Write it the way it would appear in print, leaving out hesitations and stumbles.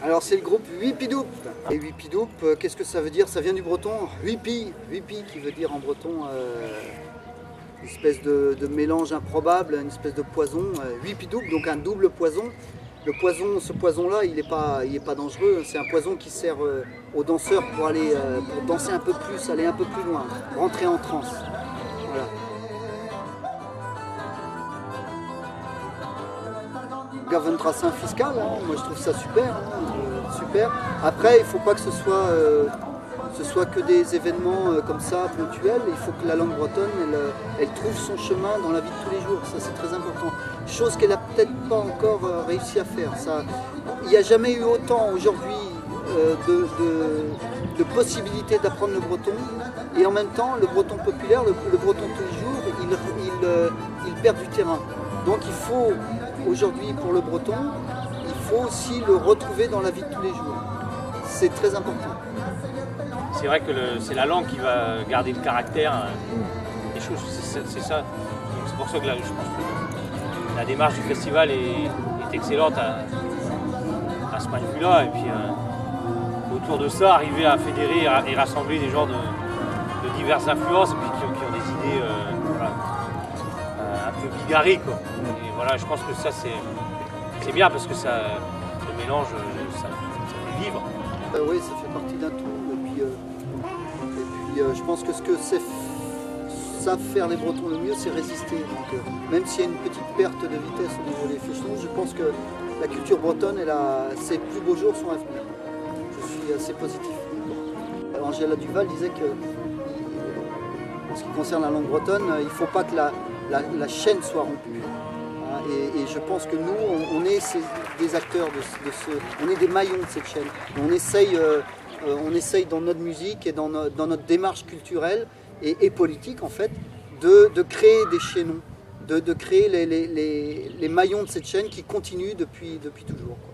Alors c'est le groupe Huipidoup. Et Huipidoup, qu'est-ce que ça veut dire? Ça vient du breton Huipi, Huipi qui veut dire en breton une espèce de mélange improbable, une espèce de poison. Huipidoup, donc un double poison. Le poison, ce poison-là, il est pas dangereux. C'est un poison qui sert aux danseurs pour pour danser un peu plus, aller un peu plus loin, rentrer en transe. Voilà. Gaventrassin fiscal, hein, moi je trouve ça super, hein, super. Après, il ne faut pas que ce soit que des événements comme ça, ponctuels. Il faut que la langue bretonne, elle trouve son chemin dans la vie de tous les jours. Ça, c'est très important. Chose qu'elle n'a peut-être pas encore réussi à faire. Il n'y a jamais eu autant aujourd'hui de possibilités d'apprendre le breton. Et en même temps, le breton populaire, le breton tous les jours, il perd du terrain. Donc il faut, aujourd'hui pour le breton, il faut aussi le retrouver dans la vie de tous les jours. C'est très important. C'est vrai que c'est la langue qui va garder le caractère des choses, c'est ça. C'est pour ça que je pense que la démarche du festival est excellente à ce point de vue-là. Et puis autour de ça, arriver à fédérer et rassembler des gens de diverses influences et puis qui ont des idées un peu bigarrées, quoi. Et voilà, je pense que ça c'est bien parce que le mélange, ça fait vivre. Oui, ça fait partie d'un tout. Et puis je pense que ce que savent faire les Bretons le mieux, c'est résister. Donc, même s'il y a une petite perte de vitesse au niveau des Fichenons, je pense que la culture bretonne, ses plus beaux jours sont à venir. Je suis assez positif. Angela Duval disait que, en ce qui concerne la langue bretonne, il ne faut pas que la chaîne soit rompue. Et je pense que nous, on est des acteurs on est des maillons de cette chaîne. On essaye dans notre musique et dans notre démarche culturelle et politique en fait, de créer des chaînons, de créer les maillons de cette chaîne qui continuent depuis toujours, quoi.